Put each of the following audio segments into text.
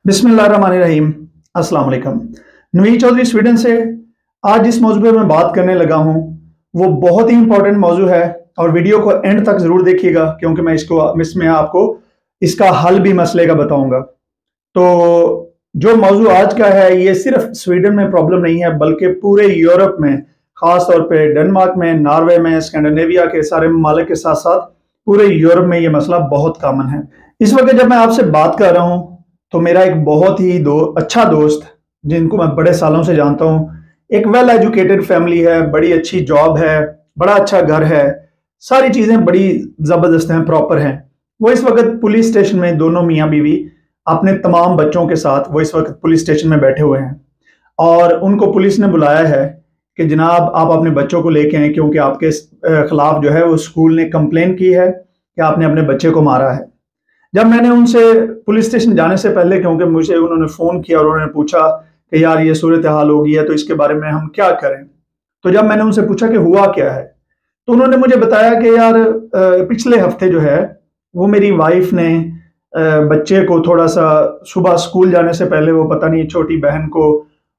बिस्मिल्लाहिर्रहमानिर्रहीम। अस्सलाम वालेकुम। नवीद चौधरी स्वीडन से। आज जिस मौजू पे मैं बात करने लगा हूँ वो बहुत ही इंपॉर्टेंट मौजू है और वीडियो को एंड तक जरूर देखिएगा क्योंकि मैं इसमें आपको इसका हल भी मसले का बताऊंगा। तो जो मौजू आज का है ये सिर्फ स्वीडन में प्रॉब्लम नहीं है बल्कि पूरे यूरोप में, खास तौर पे डेनमार्क में, नॉर्वे में, स्कैंडिनेविया के सारे ममालिक के साथ साथ पूरे यूरोप में ये मसला बहुत कॉमन है। इस वक्त जब मैं आपसे बात कर रहा हूँ तो मेरा एक बहुत ही अच्छा दोस्त जिनको मैं बड़े सालों से जानता हूँ, एक वेल एजुकेटेड फैमिली है, बड़ी अच्छी जॉब है, बड़ा अच्छा घर है, सारी चीजें बड़ी जबरदस्त हैं, प्रॉपर हैं। वो इस वक्त पुलिस स्टेशन में, दोनों मियाँ बीवी अपने तमाम बच्चों के साथ वो इस वक्त पुलिस स्टेशन में बैठे हुए हैं और उनको पुलिस ने बुलाया है कि जनाब आप अपने बच्चों को लेके आए क्योंकि आपके खिलाफ जो है वो स्कूल ने कंप्लेन की है कि आपने अपने बच्चे को मारा है। जब मैंने उनसे पुलिस स्टेशन जाने से पहले, क्योंकि मुझे उन्होंने फ़ोन किया और उन्होंने पूछा कि यार ये सूरत हाल हो गई है तो इसके बारे में हम क्या करें, तो जब मैंने उनसे पूछा कि हुआ क्या है तो उन्होंने मुझे बताया कि यार पिछले हफ्ते जो है वो मेरी वाइफ ने बच्चे को थोड़ा सा सुबह स्कूल जाने से पहले, वो पता नहीं छोटी बहन को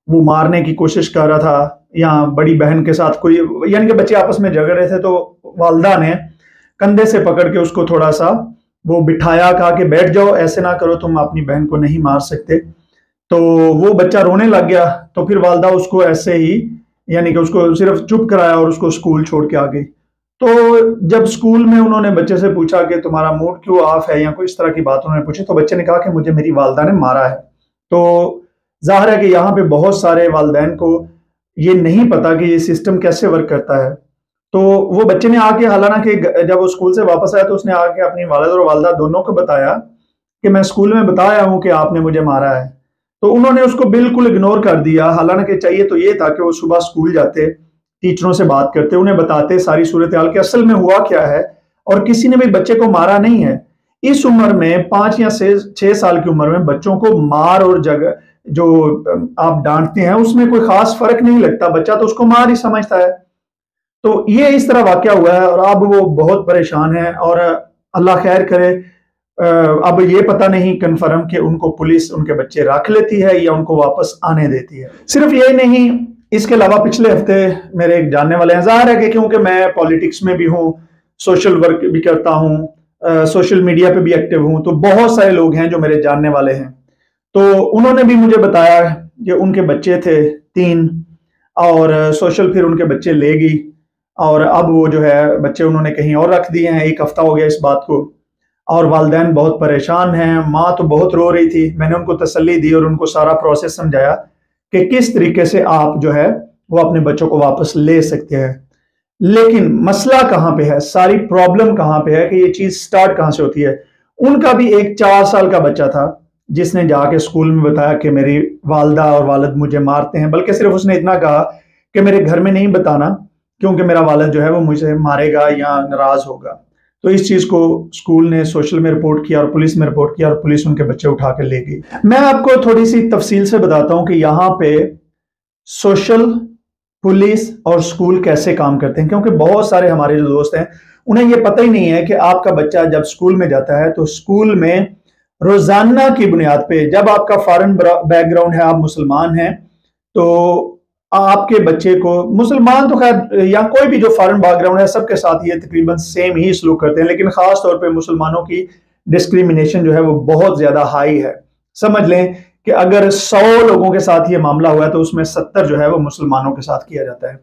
वो मारने की कोशिश कर रहा था या बड़ी बहन के साथ कोई, यानी कि बच्चे आपस में झगड़ रहे थे, तो वालदा ने कंधे से पकड़ के उसको थोड़ा सा वो बिठाया, कहा कि बैठ जाओ, ऐसे ना करो, तुम अपनी बहन को नहीं मार सकते। तो वो बच्चा रोने लग गया तो फिर वालदा उसको ऐसे ही, यानी कि उसको सिर्फ चुप कराया और उसको स्कूल छोड़ के आ गई। तो जब स्कूल में उन्होंने बच्चे से पूछा कि तुम्हारा मूड क्यों ऑफ है या कोई इस तरह की बात उन्होंने पूछी, तो बच्चे ने कहा कि मुझे मेरी वालदा ने मारा है। तो जाहिर है कि यहाँ पे बहुत सारे वालिदैन को ये नहीं पता कि ये सिस्टम कैसे वर्क करता है। तो वो बच्चे ने आके, हालांकि जब वो स्कूल से वापस आया तो उसने आके अपनी वालिद और वालदा दोनों को बताया कि मैं स्कूल में बताया हूं कि आपने मुझे मारा है। तो उन्होंने उसको बिल्कुल इग्नोर कर दिया, हालांकि चाहिए तो ये था कि वो सुबह स्कूल जाते, टीचरों से बात करते, उन्हें बताते सारी सूरत हाल कि असल में हुआ क्या है और किसी ने भी बच्चे को मारा नहीं है। इस उम्र में 5 या 6 साल की उम्र में बच्चों को मार और जगह जो आप डांटते हैं उसमें कोई खास फर्क नहीं लगता, बच्चा तो उसको मार ही समझता है। तो ये इस तरह वाकया हुआ है और अब वो बहुत परेशान है और अल्लाह खैर करे। अब ये पता नहीं कंफर्म कि उनको पुलिस उनके बच्चे रख लेती है या उनको वापस आने देती है। सिर्फ यही नहीं, इसके अलावा पिछले हफ्ते मेरे एक जानने वाले हैं, जाहिर है कि क्योंकि मैं पॉलिटिक्स में भी हूँ, सोशल वर्क भी करता हूँ, सोशल मीडिया पे भी एक्टिव हूँ, तो बहुत सारे लोग हैं जो मेरे जानने वाले हैं। तो उन्होंने भी मुझे बताया कि उनके बच्चे थे 3 और सोशल फिर उनके बच्चे ले गई और अब वो जो है बच्चे उन्होंने कहीं और रख दिए हैं। 1 हफ्ता हो गया इस बात को और वालिदैन बहुत परेशान हैं। माँ तो बहुत रो रही थी, मैंने उनको तसल्ली दी और उनको सारा प्रोसेस समझाया कि किस तरीके से आप जो है वो अपने बच्चों को वापस ले सकते हैं। लेकिन मसला कहाँ पे है, सारी प्रॉब्लम कहाँ पे है कि ये चीज स्टार्ट कहाँ से होती है। उनका भी एक 4 साल का बच्चा था जिसने जाके स्कूल में बताया कि मेरी वालदा और वालिद मुझे मारते हैं, बल्कि सिर्फ उसने इतना कहा कि मेरे घर में नहीं बताना क्योंकि मेरा वालिद जो है वो मुझे मारेगा या नाराज होगा। तो इस चीज को स्कूल ने सोशल में रिपोर्ट किया और पुलिस में रिपोर्ट किया और पुलिस उनके बच्चे उठा कर ले गई। मैं आपको थोड़ी सी तफसील से बताता हूं कि यहाँ पे सोशल, पुलिस और स्कूल कैसे काम करते हैं, क्योंकि बहुत सारे हमारे जो दोस्त हैं उन्हें ये पता ही नहीं है कि आपका बच्चा जब स्कूल में जाता है तो स्कूल में रोजाना की बुनियाद पे, जब आपका फॉरेन बैकग्राउंड है, आप मुसलमान हैं, तो आपके बच्चे को, मुसलमान तो खैर या कोई भी जो फॉरेन बैकग्राउंड है सबके साथ ये तकरीबन सेम ही सलूक करते हैं, लेकिन खास तौर पे मुसलमानों की डिस्क्रिमिनेशन जो है वो बहुत ज्यादा हाई है। समझ लें कि अगर 100 लोगों के साथ ये मामला हुआ है तो उसमें 70 जो है वो मुसलमानों के साथ किया जाता है।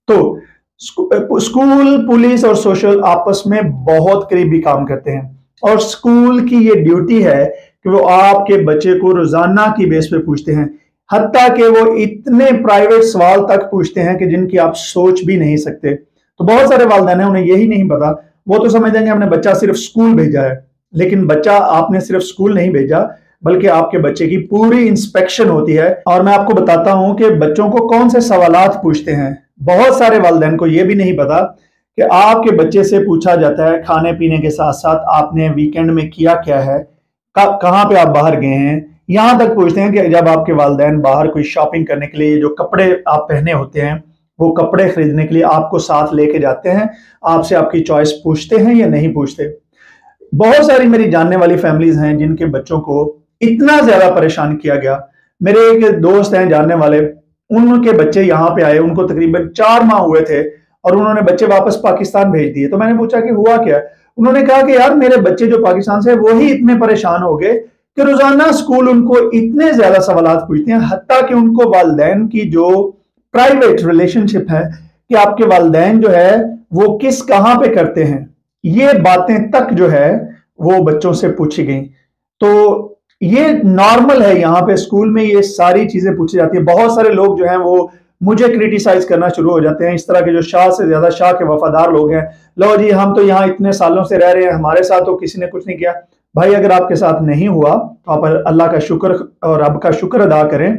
तो स्कूल, पुलिस और सोशल आपस में बहुत करीबी काम करते हैं और स्कूल की ये ड्यूटी है कि वो आपके बच्चे को रोजाना की बेस पे पूछते हैं, हत्ता कि वो इतने प्राइवेट सवाल तक पूछते हैं कि जिनकी आप सोच भी नहीं सकते। तो बहुत सारे वालिदैन हैं उन्हें यही नहीं पता, वो तो समझ देंगे हमने बच्चा सिर्फ स्कूल भेजा है, लेकिन बच्चा आपने सिर्फ स्कूल नहीं भेजा बल्कि आपके बच्चे की पूरी इंस्पेक्शन होती है। और मैं आपको बताता हूं कि बच्चों को कौन से सवालात पूछते हैं। बहुत सारे वालिदैन को यह भी नहीं पता कि आपके बच्चे से पूछा जाता है खाने पीने के साथ साथ आपने वीकेंड में किया क्या है, कहाँ पे आप बाहर गए हैं। यहां तक पूछते हैं कि जब आपके वालिदैन बाहर कोई शॉपिंग करने के लिए, जो कपड़े आप पहने होते हैं वो कपड़े खरीदने के लिए आपको साथ लेके जाते हैं, आपसे आपकी चॉइस पूछते हैं या नहीं पूछते। बहुत सारी मेरी जानने वाली फैमिलीज हैं जिनके बच्चों को इतना ज्यादा परेशान किया गया। मेरे एक दोस्त हैं जानने वाले, उनके बच्चे यहाँ पे आए, उनको तकरीबन 4 माह हुए थे और उन्होंने बच्चे वापस पाकिस्तान भेज दिए। तो मैंने पूछा कि हुआ क्या? उन्होंने कहा कि यार मेरे बच्चे जो पाकिस्तान से वो ही इतने परेशान हो गए कि रोजाना स्कूल उनको इतने ज्यादा सवालात पूछते हैं, हत्ता कि उनको वालिदैन की जो प्राइवेट रिलेशनशिप है कि आपके वालिदैन जो है वो किस कहाँ पे करते हैं, ये बातें तक जो है वो बच्चों से पूछी गई। तो ये नॉर्मल है, यहाँ पे स्कूल में ये सारी चीजें पूछी जाती है। बहुत सारे लोग जो हैं वो मुझे क्रिटिसाइज करना शुरू हो जाते हैं, इस तरह के जो शाह से ज्यादा शाह के वफादार लोग हैं। लो जी हम तो यहाँ इतने सालों से रह रहे हैं, हमारे साथ तो किसी ने कुछ नहीं किया। भाई अगर आपके साथ नहीं हुआ तो आप अल्लाह का शुक्र और रब का शुक्र अदा करें,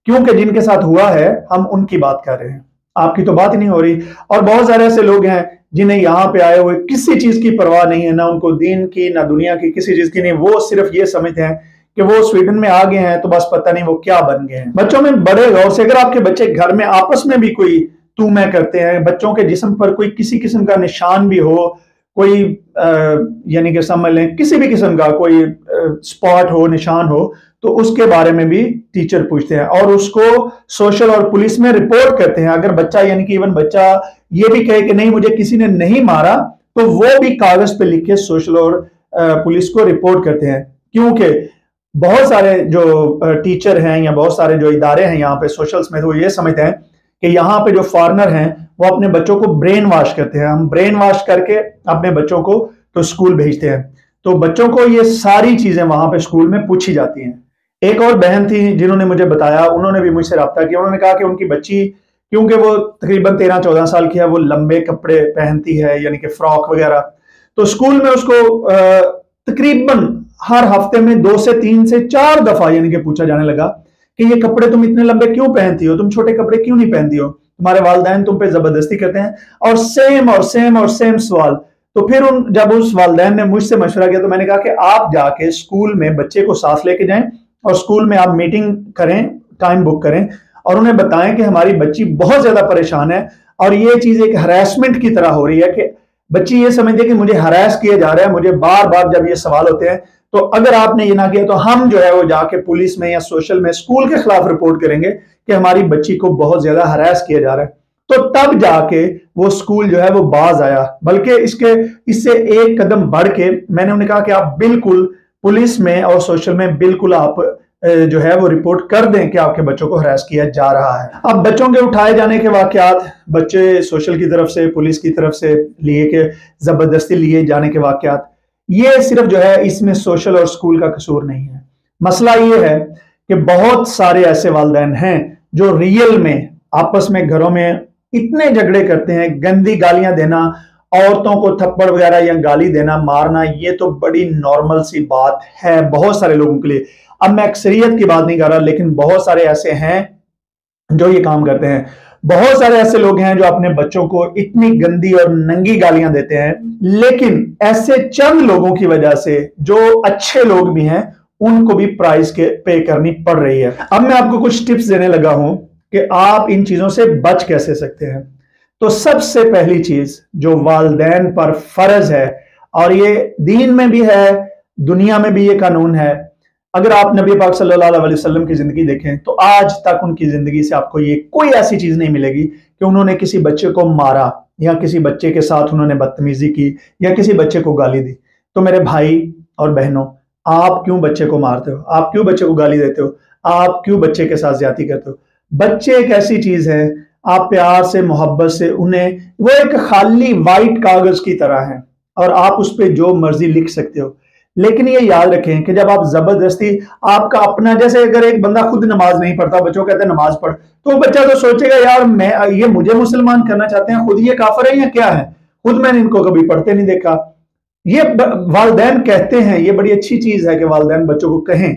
क्योंकि जिनके साथ हुआ है हम उनकी बात कर रहे हैं, आपकी तो बात ही नहीं हो रही। और बहुत सारे ऐसे लोग हैं जिन्हें यहाँ पे आए हुए किसी चीज की परवाह नहीं है, ना उनको दीन की ना दुनिया की किसी चीज की नहीं। वो सिर्फ ये समझते हैं कि वो स्वीडन में आ गए हैं तो बस पता नहीं वो क्या बन गए हैं। बच्चों में बड़े गौर से, अगर आपके बच्चे घर में आपस में भी कोई तू मैं करते हैं, बच्चों के जिस्म पर कोई किसी किस्म का निशान भी हो, कोई यानी कि समझ लें किसी भी किस्म का कोई स्पॉट हो, निशान हो, तो उसके बारे में भी टीचर पूछते हैं और उसको सोशल और पुलिस में रिपोर्ट करते हैं। अगर बच्चा यानी कि इवन बच्चा ये भी कहे कि नहीं मुझे किसी ने नहीं मारा, तो वो भी कागज पे लिख के सोशल और पुलिस को रिपोर्ट करते हैं। क्योंकि बहुत सारे जो टीचर हैं या बहुत सारे जो इदारे हैं यहाँ पे सोशल्स में, तो ये समझते हैं कि यहाँ पे जो फॉरेनर हैं वो अपने बच्चों को ब्रेन वॉश करते हैं। हम ब्रेन वॉश करके अपने बच्चों को तो स्कूल भेजते हैं, तो बच्चों को ये सारी चीजें वहां पे स्कूल में पूछी जाती हैं। एक और बहन थी जिन्होंने मुझे बताया, उन्होंने भी मुझसे रब्ता किया। उन्होंने कहा कि उनकी बच्ची, क्योंकि वो तकरीबन 13-14 साल की है, वो लंबे कपड़े पहनती है यानी कि फ्रॉक वगैरह, तो स्कूल में उसको तकरीबन हर हफ्ते में 2 से 3 से 4 दफा यानी कि पूछा जाने लगा कि ये कपड़े तुम इतने लंबे क्यों पहनती हो, तुम छोटे कपड़े क्यों नहीं पहनती हो, तुम्हारे वालिदैन तुम पे जबरदस्ती करते हैं। और सेम सवाल। तो फिर जब उस वालिदैन ने मुझसे मशवरा किया तो मैंने कहा कि आप जाके स्कूल में बच्चे को साथ लेके जाएं और स्कूल में आप मीटिंग करें, टाइम बुक करें और उन्हें बताएं कि हमारी बच्ची बहुत ज्यादा परेशान है और ये चीज एक हरासमेंट की तरह हो रही है कि बच्ची ये समझती है कि मुझे हरास किया जा रहा है, मुझे बार बार जब ये सवाल होते हैं तो अगर आपने ये ना किया तो हम जो है वो जाके पुलिस में या सोशल में स्कूल के खिलाफ रिपोर्ट करेंगे कि हमारी बच्ची को बहुत ज्यादा हरास किया जा रहा है। तो तब जाके वो स्कूल जो है वो बाज आया। बल्कि इससे एक कदम बढ़ के मैंने उन्हें कहा कि आप बिल्कुल पुलिस में और सोशल में बिल्कुल आप जो है वो रिपोर्ट कर दें कि आपके बच्चों को हरास किया जा रहा है। अब बच्चों के उठाए जाने के वाकयात, बच्चे सोशल की तरफ से पुलिस की तरफ से लिए के जबरदस्ती लिए जाने के वाकयात, ये सिर्फ जो है इसमें सोशल और स्कूल का कसूर नहीं है। मसला ये है कि बहुत सारे ऐसे वालिदैन हैं जो रियल में आपस में घरों में इतने झगड़े करते हैं, गंदी गालियां देना, औरतों को थप्पड़ वगैरह या गाली देना, मारना, ये तो बड़ी नॉर्मल सी बात है बहुत सारे लोगों के लिए। अब मैं अक्सरियत की बात नहीं कर रहा, लेकिन बहुत सारे ऐसे हैं जो ये काम करते हैं। बहुत सारे ऐसे लोग हैं जो अपने बच्चों को इतनी गंदी और नंगी गालियां देते हैं, लेकिन ऐसे चंद लोगों की वजह से जो अच्छे लोग भी हैं उनको भी प्राइस के पे करनी पड़ रही है। अब मैं आपको कुछ टिप्स देने लगा हूं कि आप इन चीजों से बच कैसे सकते हैं। तो सबसे पहली चीज जो वालिदैन पर फर्ज है, और ये दीन में भी है दुनिया में भी ये कानून है, अगर आप नबी पाक सल्लल्लाहु अलैहि वसल्लम की जिंदगी देखें तो आज तक उनकी जिंदगी से आपको ये कोई ऐसी चीज नहीं मिलेगी कि उन्होंने किसी बच्चे को मारा या किसी बच्चे के साथ उन्होंने बदतमीजी की या किसी बच्चे को गाली दी। तो मेरे भाई और बहनों, आप क्यों बच्चे को मारते हो, आप क्यों बच्चे को गाली देते हो, आप क्यों बच्चे के साथ ज्यादती करते हो? बच्चे एक ऐसी चीज है, आप प्यार से मोहब्बत से उन्हें, वो एक खाली वाइट कागज की तरह है और आप उस पर जो मर्जी लिख सकते हो। लेकिन ये याद रखें कि जब आप जबरदस्ती आपका अपना, जैसे अगर एक बंदा खुद नमाज नहीं पढ़ता, बच्चों कहते हैं नमाज पढ़, तो बच्चा तो सोचेगा यार मैं ये मुझे मुसलमान करना चाहते हैं, खुद ये काफिर है या क्या है, खुद मैंने इनको कभी पढ़ते नहीं देखा। ये वालिदैन कहते हैं, ये बड़ी अच्छी चीज है कि वालिदैन बच्चों को कहें,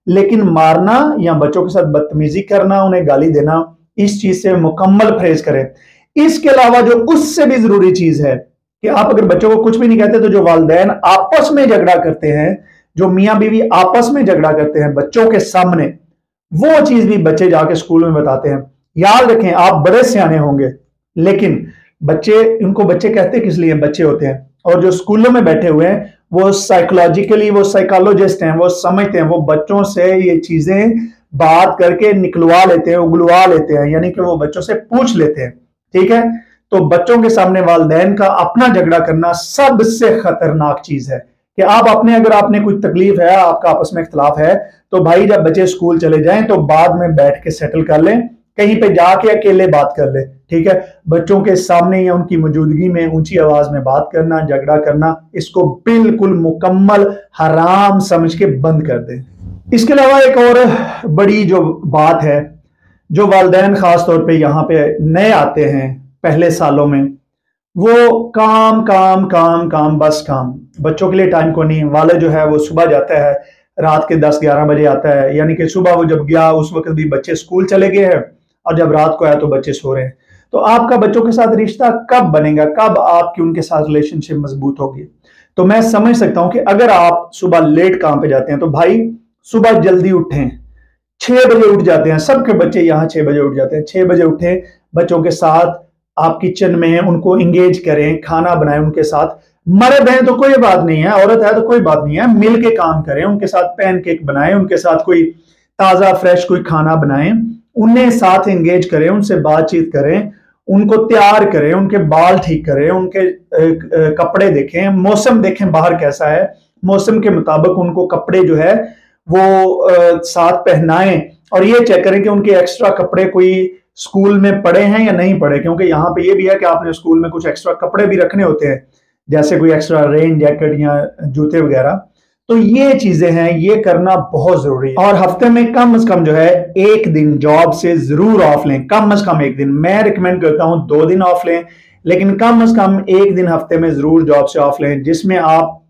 लेकिन मारना या बच्चों के साथ बदतमीजी करना, उन्हें गाली देना, इस चीज से मुकम्मल परहेज करें। इसके अलावा जो उससे भी जरूरी चीज है कि आप अगर बच्चों को कुछ भी नहीं कहते तो जो वालिदैन आपस में झगड़ा करते हैं, जो मियां बीवी आपस में झगड़ा करते हैं बच्चों के सामने, वो चीज भी बच्चे जाके स्कूल में बताते हैं। याद रखें आप बड़े सियाने होंगे, लेकिन बच्चे, उनको बच्चे कहते किस लिए, बच्चे होते हैं, और जो स्कूलों में बैठे हुए हैं वो साइकोलॉजिकली, वो साइकोलॉजिस्ट हैं, वो समझते हैं, वो बच्चों से ये चीजें बात करके निकलवा लेते हैं, उगलवा लेते हैं, यानी कि वो बच्चों से पूछ लेते हैं। ठीक है, तो बच्चों के सामने वालिदैन का अपना झगड़ा करना सबसे खतरनाक चीज है कि आप अपने, अगर आपने कोई तकलीफ है, आपका आपस में इख्तलाफ है, तो भाई जब बच्चे स्कूल चले जाएं तो बाद में बैठ के सेटल कर लें, कहीं पे जाके अकेले बात कर ले। ठीक है, बच्चों के सामने या उनकी मौजूदगी में ऊंची आवाज में बात करना, झगड़ा करना, इसको बिल्कुल मुकम्मल हराम समझ के बंद कर दें। इसके अलावा एक और बड़ी जो बात है, जो वालिदैन खास तौर पे यहाँ पे नए आते हैं पहले सालों में, वो काम काम काम काम बस काम, बच्चों के लिए टाइम को नहीं। वाले जो है वो सुबह जाता है, रात के 10-11 बजे आता है, यानी कि सुबह वो जब गया उस वक्त भी बच्चे स्कूल चले गए हैं, और जब रात को आया तो बच्चे सो रहे हैं। तो आपका बच्चों के साथ रिश्ता कब बनेगा, कब आपकी उनके साथ रिलेशनशिप मजबूत होगी? तो मैं समझ सकता हूं कि अगर आप सुबह लेट काम पे जाते हैं तो भाई सुबह जल्दी उठें, 6 बजे उठ जाते हैं, सबके बच्चे यहाँ 6 बजे उठ जाते हैं, 6 बजे उठें, बच्चों के साथ आप किचन में उनको इंगेज करें, खाना बनाएं उनके साथ। मर्द हैं तो कोई बात नहीं है, औरत है तो कोई बात नहीं है, मिल के काम करें, उनके साथ पैनकेक बनाएं, उनके साथ कोई ताजा फ्रेश कोई खाना बनाएं, उन्हें साथ एंगेज करें, उनसे बातचीत करें, उनको तैयार करें, उनके बाल ठीक करें, उनके कपड़े देखें, मौसम देखें बाहर कैसा है, मौसम के मुताबिक उनको कपड़े जो है वो साथ पहनाएं, और ये चेक करें कि उनके एक्स्ट्रा कपड़े कोई स्कूल में पड़े हैं या नहीं पड़े, क्योंकि यहाँ पे ये भी है कि आपने स्कूल में कुछ एक्स्ट्रा कपड़े भी रखने होते हैं, जैसे कोई एक्स्ट्रा रेन जैकेट या जूते वगैरह। तो ये चीजें हैं, ये करना बहुत जरूरी है। और हफ्ते में कम से कम जो है 1 दिन जॉब से जरूर ऑफ लें, कम से कम 1 दिन। मैं रिकमेंड करता हूं 2 दिन ऑफ लें, लेकिन कम से कम 1 दिन हफ्ते में जरूर जॉब से ऑफ लें, जिसमें आप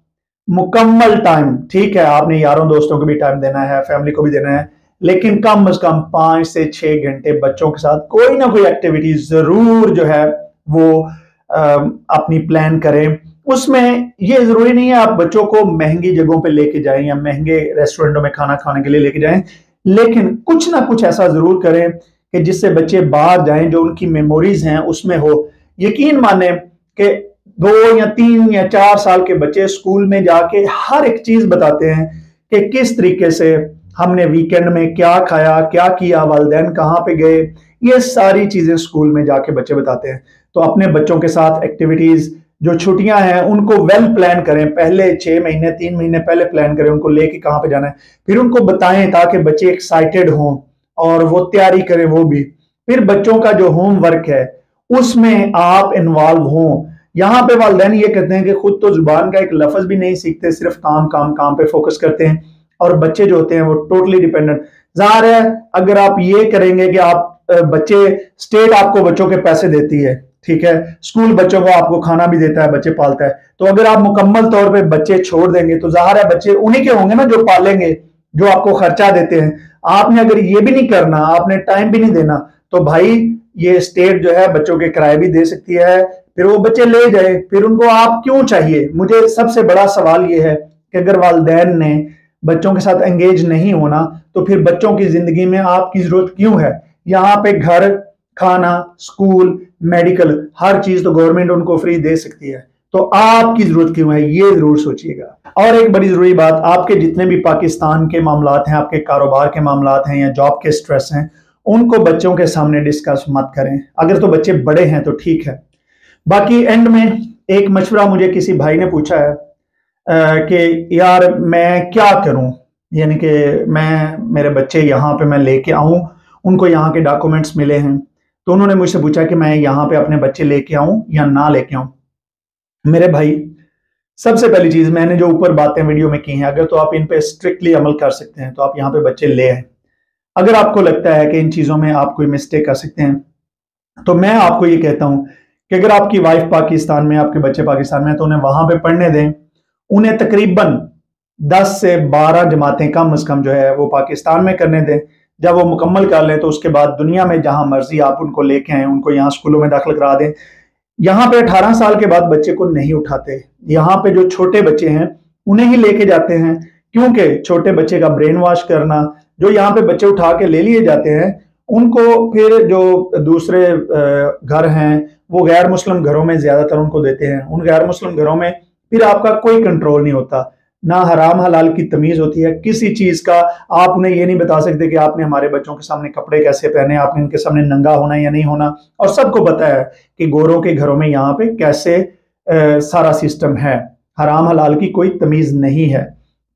मुकम्मल टाइम, ठीक है आपने यारों दोस्तों को भी टाइम देना है, फैमिली को भी देना है, लेकिन कम से कम 5 से 6 घंटे बच्चों के साथ कोई ना कोई एक्टिविटी जरूर जो है वो अपनी प्लान करें। उसमें ये जरूरी नहीं है आप बच्चों को महंगी जगहों पे लेके जाएं या महंगे रेस्टोरेंटों में खाना खाने के लिए लेके जाएं, लेकिन कुछ ना कुछ ऐसा जरूर करें कि जिससे बच्चे बाहर जाएं, जो उनकी मेमोरीज हैं उसमें हो। यकीन माने कि 2 या 3 या 4 साल के बच्चे स्कूल में जाके हर एक चीज बताते हैं कि किस तरीके से हमने वीकेंड में क्या खाया, क्या किया, वालिदैन कहाँ पे गए, ये सारी चीजें स्कूल में जाके बच्चे बताते हैं। तो अपने बच्चों के साथ एक्टिविटीज, जो छुट्टियां हैं उनको वेल प्लान करें, पहले 6 महीने 3 महीने पहले प्लान करें, उनको लेके कहाँ पे जाना है, फिर उनको बताएं ताकि बच्चे एक्साइटेड हों और वो तैयारी करें वो भी। फिर बच्चों का जो होमवर्क है उसमें आप इन्वॉल्व हों। यहाँ पे वालिदैन ये कहते हैं कि खुद तो जुबान का एक लफ्ज भी नहीं सीखते, सिर्फ काम काम काम पे फोकस करते हैं, और बच्चे जो होते हैं वो टोटली डिपेंडेंट। जाहिर है अगर आप ये करेंगे कि आप बच्चे, स्टेट आपको बच्चों के पैसे देती है, ठीक है, स्कूल बच्चों को आपको खाना भी देता है, बच्चे पालता है, तो अगर आप मुकम्मल तौर पे बच्चे छोड़ देंगे तो जाहिर है बच्चे उन्हीं के होंगे ना जो पालेंगे, जो आपको खर्चा देते हैं। आपने अगर ये भी नहीं करना, आपने टाइम भी नहीं देना, तो भाई ये स्टेट जो है बच्चों के किराए भी दे सकती है, फिर वो बच्चे ले जाए, फिर उनको आप क्यों चाहिए? मुझे सबसे बड़ा सवाल ये है कि अगर वालिदैन ने बच्चों के साथ एंगेज नहीं होना तो फिर बच्चों की जिंदगी में आपकी जरूरत क्यों है? यहाँ पे घर, खाना, स्कूल, मेडिकल, हर चीज तो गवर्नमेंट उनको फ्री दे सकती है, तो आपकी जरूरत क्यों है? ये जरूर सोचिएगा। और एक बड़ी जरूरी बात, आपके जितने भी पाकिस्तान के मामलात हैं, आपके कारोबार के मामलात हैं या जॉब के स्ट्रेस हैं, उनको बच्चों के सामने डिस्कस मत करें। अगर तो बच्चे बड़े हैं तो ठीक है। बाकी एंड में एक मशवरा मुझे किसी भाई ने पूछा है कि यार मैं क्या करूं, यानी कि मेरे बच्चे यहाँ पे मैं लेके आऊं, उनको यहाँ के डॉक्यूमेंट्स मिले हैं, तो उन्होंने मुझसे पूछा कि मैं यहाँ पे अपने बच्चे लेके आऊं या ना लेके आऊं। मेरे भाई, सबसे पहली चीज, मैंने जो ऊपर बातें वीडियो में की हैं, अगर तो आप इन पे स्ट्रिक्टली अमल कर सकते हैं तो आप यहाँ पे बच्चे ले आए। अगर आपको लगता है कि इन चीजों में आप कोई मिस्टेक कर सकते हैं, तो मैं आपको ये कहता हूं कि अगर आपकी वाइफ पाकिस्तान में, आपके बच्चे पाकिस्तान में, तो उन्हें वहां पे पढ़ने दें। उन्हें तकरीबन 10 से 12 जमातें कम से कम जो है वो पाकिस्तान में करने दें। जब वो मुकम्मल कर लें तो उसके बाद दुनिया में जहां मर्जी आप उनको लेके आए, उनको यहाँ स्कूलों में दाखिल करा दें। यहाँ पे 18 साल के बाद बच्चे को नहीं उठाते, यहाँ पे जो छोटे बच्चे हैं उन्हें ही लेके जाते हैं, क्योंकि छोटे बच्चे का ब्रेन वॉश करना, जो यहाँ पे बच्चे उठा के ले लिए जाते हैं उनको फिर जो दूसरे घर हैं वो गैर मुस्लिम घरों में ज्यादातर उनको देते हैं। उन गैर मुस्लिम घरों में پھر آپ کا کوئی کنٹرول نہیں ہوتا، نہ حرام حلال کی تمیز ہوتی ہے کسی چیز کا۔ آپ انہیں یہ نہیں بتا سکتے کہ آپ نے ہمارے بچوں کے سامنے کپڑے کیسے پہنے، آپ نے ان کے سامنے ننگا ہونا یا نہیں ہونا، اور سب کو پتا ہے کہ گوروں کے گھروں میں یہاں پہ کیسے سارا سسٹم ہے، حرام حلال کی کوئی تمیز نہیں ہے۔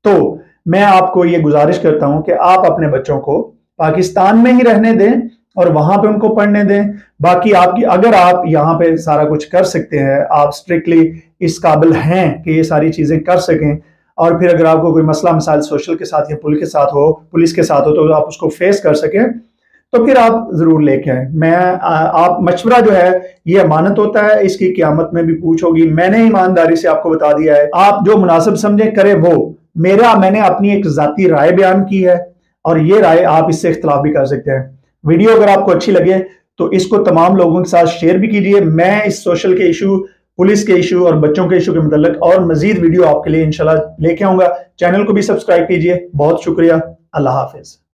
تو میں آپ کو یہ گزارش کرتا ہوں کہ آپ اپنے بچوں کو پاکستان میں ہی رہنے دیں اور وہاں پہ ان کو پڑھنے دیں۔ باقی آپ کی اگر آپ یہاں پہ سارا کچھ کر سکتے ہیں، آپ سٹرکٹلی اس قابل ہیں کہ یہ ساری چیزیں کر سکیں، اور پھر اگر آپ کو کوئی مسئلہ مسائل سوشل کے ساتھ یا پولیس کے ساتھ ہو تو آپ اس کو فیس کر سکیں، تو پھر آپ ضرور لے کے آئیں۔ آپ مشورہ جو ہے یہ امانت ہوتا ہے، اس کی قیامت میں بھی پوچھ ہوگی۔ میں نے ایمانداری سے آپ کو بتا دیا ہے، آپ جو مناسب سمجھیں کریں وہ۔ میں نے اپنی ایک ذاتی رائے بیان کی ہے، اور یہ رائے آپ اس سے اختلاف بھی کر سکتے ہیں۔ ویڈیو اگر آپ کو اچھی لگے تو اس کو تمام لوگوں کے ساتھ شیئر بھی کیجئے۔ میں اس سوشل کے ایشو، پولیس کے ایشو اور بچوں کے ایشو کے متعلق اور مزید ویڈیو آپ کے لیے انشاءاللہ لے کے آؤں گا۔ چینل کو بھی سبسکرائب کیجئے۔ بہت شکریہ، اللہ حافظ۔